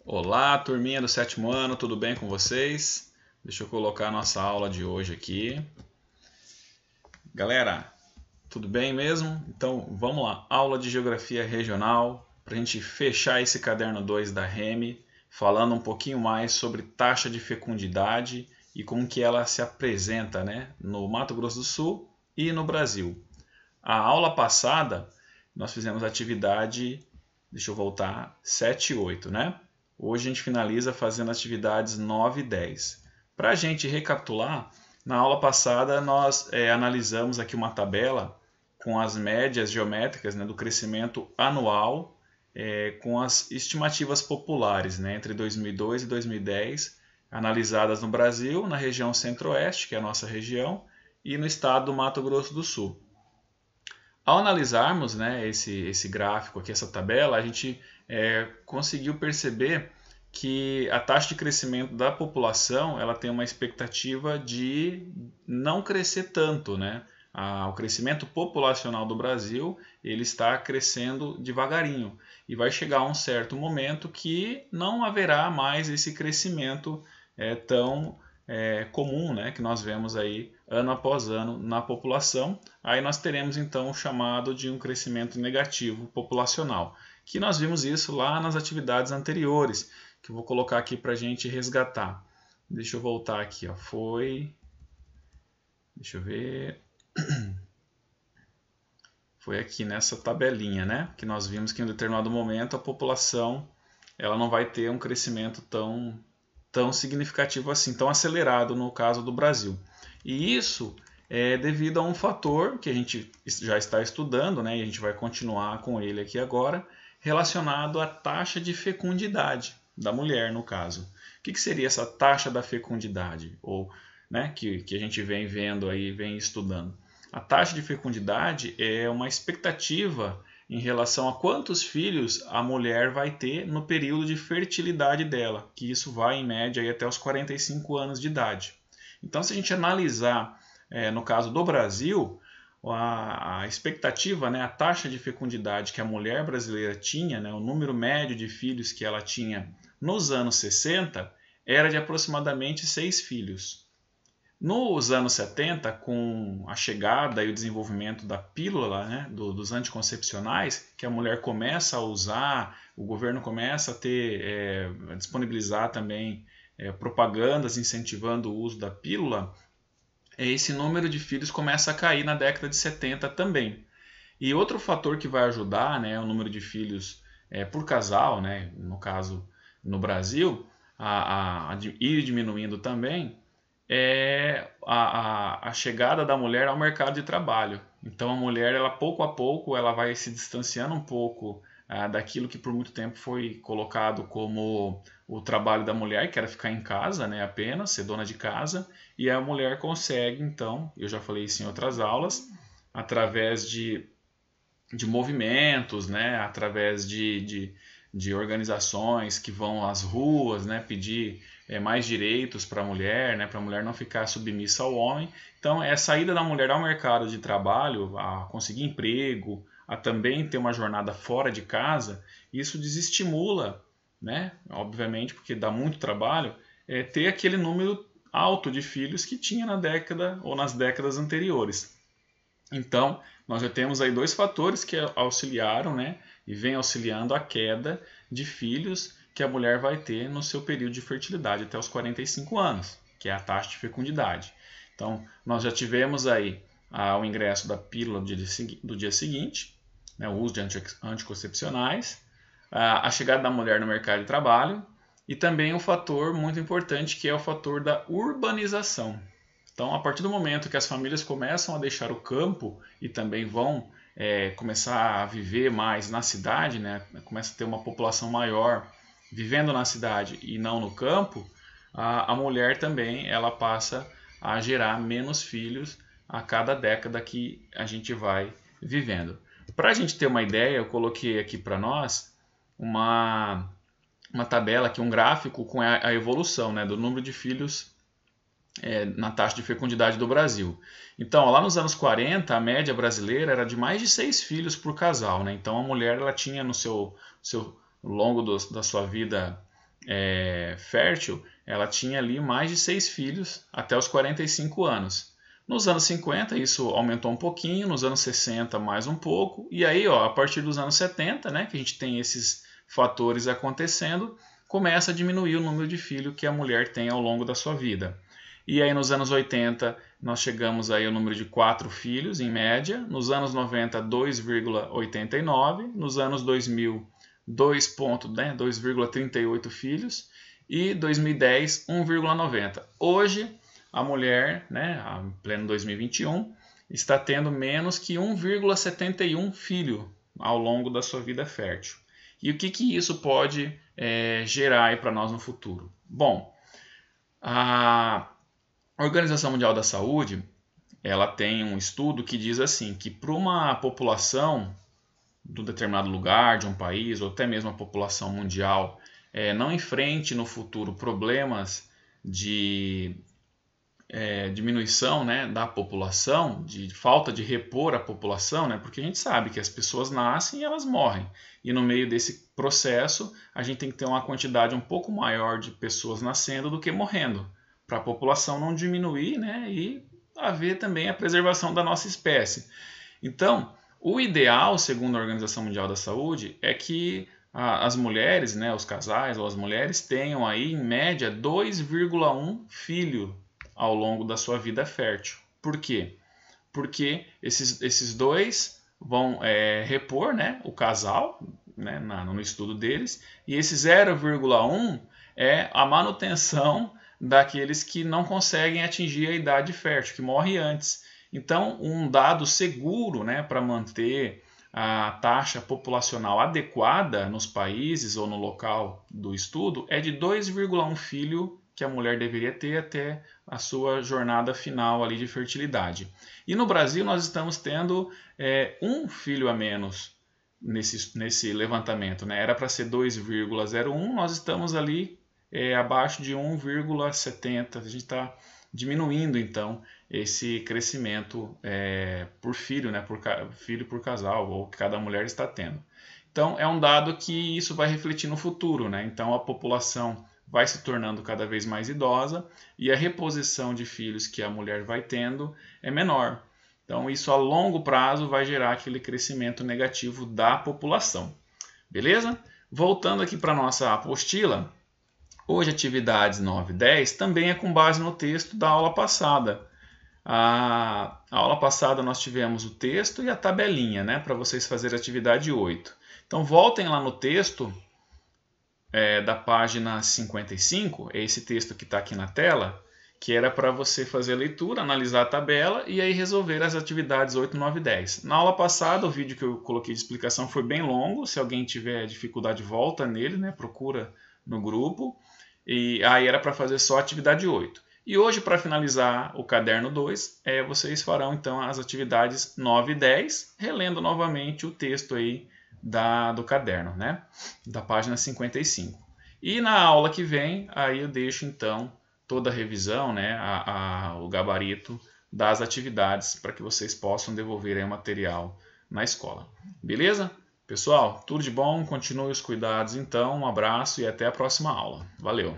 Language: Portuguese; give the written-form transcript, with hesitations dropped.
Olá, turminha do sétimo ano, tudo bem com vocês? Deixa eu colocar a nossa aula de hoje aqui. Galera, tudo bem mesmo? Então vamos lá, aula de Geografia Regional, para a gente fechar esse caderno 2 da REME, falando um pouquinho mais sobre taxa de fecundidade e como que ela se apresenta, né, no Mato Grosso do Sul e no Brasil. A aula passada nós fizemos a atividade, deixa eu voltar, 7 e 8, né? Hoje a gente finaliza fazendo atividades 9 e 10. Para a gente recapitular, na aula passada nós analisamos aqui uma tabela com as médias geométricas, né, do crescimento anual com as estimativas populares, né, entre 2002 e 2010, analisadas no Brasil, na região centro-oeste, que é a nossa região, e no estado do Mato Grosso do Sul. Ao analisarmos, né, esse gráfico aqui, essa tabela, a gente conseguiu perceber que a taxa de crescimento da população ela tem uma expectativa de não crescer tanto, né? O crescimento populacional do Brasil ele está crescendo devagarinho e vai chegar a um certo momento que não haverá mais esse crescimento tão comum, né, que nós vemos aí ano após ano na população. Aí nós teremos então o chamado de um crescimento negativo populacional, que nós vimos isso lá nas atividades anteriores, que eu vou colocar aqui para a gente resgatar. Deixa eu voltar aqui, ó. Deixa eu ver, foi aqui nessa tabelinha, né, que nós vimos que em um determinado momento a população ela não vai ter um crescimento tão significativo assim, tão acelerado no caso do Brasil. E isso é devido a um fator que a gente já está estudando, né, e a gente vai continuar com ele aqui agora, relacionado à taxa de fecundidade da mulher, no caso. O que seria essa taxa da fecundidade? Ou, né, que a gente vem vendo aí, vem estudando. A taxa de fecundidade é uma expectativa em relação a quantos filhos a mulher vai ter no período de fertilidade dela, que isso vai em média aí até os 45 anos de idade. Então, se a gente analisar, no caso do Brasil, a expectativa, né, a taxa de fecundidade que a mulher brasileira tinha, né, o número médio de filhos que ela tinha nos anos 60, era de aproximadamente 6 filhos. Nos anos 70, com a chegada e o desenvolvimento da pílula, né, dos anticoncepcionais, que a mulher começa a usar, o governo começa a disponibilizar também propagandas incentivando o uso da pílula, esse número de filhos começa a cair na década de 70 também. E outro fator que vai ajudar, né, o número de filhos por casal, né, no caso no Brasil, a ir diminuindo também, é a chegada da mulher ao mercado de trabalho. Então a mulher, ela pouco a pouco, ela vai se distanciando um pouco daquilo que por muito tempo foi colocado como o trabalho da mulher, que era ficar em casa, né, apenas, ser dona de casa, e a mulher consegue, então, eu já falei isso em outras aulas, através de movimentos, né, através de organizações que vão às ruas, né, pedir mais direitos para a mulher, né, para a mulher não ficar submissa ao homem. Então, é a saída da mulher ao mercado de trabalho, a conseguir emprego, a também ter uma jornada fora de casa, isso desestimula, né, obviamente, porque dá muito trabalho, ter aquele número alto de filhos que tinha na década ou nas décadas anteriores. Então, nós já temos aí dois fatores que auxiliaram, né, e vem auxiliando a queda de filhos que a mulher vai ter no seu período de fertilidade até os 45 anos, que é a taxa de fecundidade. Então, nós já tivemos aí o ingresso da pílula do dia seguinte, né, o uso de anticoncepcionais, a chegada da mulher no mercado de trabalho e também um fator muito importante que é o fator da urbanização. Então, a partir do momento que as famílias começam a deixar o campo e também vão começar a viver mais na cidade, né, começa a ter uma população maior vivendo na cidade e não no campo, a mulher também ela passa a gerar menos filhos a cada década que a gente vai vivendo. Para a gente ter uma ideia, eu coloquei aqui para nós uma tabela, aqui, um gráfico com a evolução, né, do número de filhos na taxa de fecundidade do Brasil. Então, lá nos anos 40, a média brasileira era de mais de 6 filhos por casal, né? Então, a mulher ela tinha no seu longo da sua vida fértil, ela tinha ali mais de 6 filhos até os 45 anos. Nos anos 50 isso aumentou um pouquinho, nos anos 60 mais um pouco, e aí a partir dos anos 70, né, que a gente tem esses fatores acontecendo, começa a diminuir o número de filhos que a mulher tem ao longo da sua vida. E aí nos anos 80 nós chegamos aí ao número de 4 filhos em média, nos anos 90 2,89, nos anos 2000 2,38 filhos e 2010 1,90. Hoje a mulher, né, em pleno 2021, está tendo menos que 1,71 filho ao longo da sua vida fértil. E o que isso pode gerar para nós no futuro? Bom, a Organização Mundial da Saúde ela tem um estudo que diz assim, que para uma população de um determinado lugar, de um país, ou até mesmo a população mundial, não enfrente no futuro problemas de diminuição, né, da população, de falta de repor a população, né, porque a gente sabe que as pessoas nascem e elas morrem. E no meio desse processo, a gente tem que ter uma quantidade um pouco maior de pessoas nascendo do que morrendo, para a população não diminuir, né, e haver também a preservação da nossa espécie. Então, o ideal, segundo a Organização Mundial da Saúde, é que as mulheres, né, os casais ou as mulheres tenham aí, em média, 2,1 filho ao longo da sua vida fértil. Por quê? Porque esses dois vão repor, né, o casal, né, no estudo deles, e esse 0,1 é a manutenção daqueles que não conseguem atingir a idade fértil, que morrem antes. Então, um dado seguro, né, para manter a taxa populacional adequada nos países ou no local do estudo é de 2,1 filho que a mulher deveria ter até a sua jornada final ali de fertilidade. E no Brasil nós estamos tendo um filho a menos nesse levantamento, né? Era para ser 2,01, nós estamos ali abaixo de 1,70. A gente está diminuindo então esse crescimento por filho, né? Filho por casal, ou que cada mulher está tendo. Então é um dado que isso vai refletir no futuro, né? Então a população vai se tornando cada vez mais idosa e a reposição de filhos que a mulher vai tendo é menor. Então isso a longo prazo vai gerar aquele crescimento negativo da população. Beleza? Voltando aqui para a nossa apostila, hoje atividades 9 e 10 também é com base no texto da aula passada. A aula passada nós tivemos o texto e a tabelinha, né, para vocês fazerem a atividade 8. Então voltem lá no texto da página 55, é esse texto que está aqui na tela, que era para você fazer a leitura, analisar a tabela e aí resolver as atividades 8, 9 e 10. Na aula passada, o vídeo que eu coloquei de explicação foi bem longo, se alguém tiver dificuldade, volta nele, né? Procura no grupo, e aí era para fazer só a atividade 8. E hoje, para finalizar o caderno 2, vocês farão então as atividades 9 e 10, relendo novamente o texto aí do caderno, né? Da página 55. E na aula que vem, aí eu deixo então toda a revisão, né? O gabarito das atividades para que vocês possam devolver aí o material na escola. Beleza? Pessoal, tudo de bom, continue os cuidados então, um abraço e até a próxima aula. Valeu!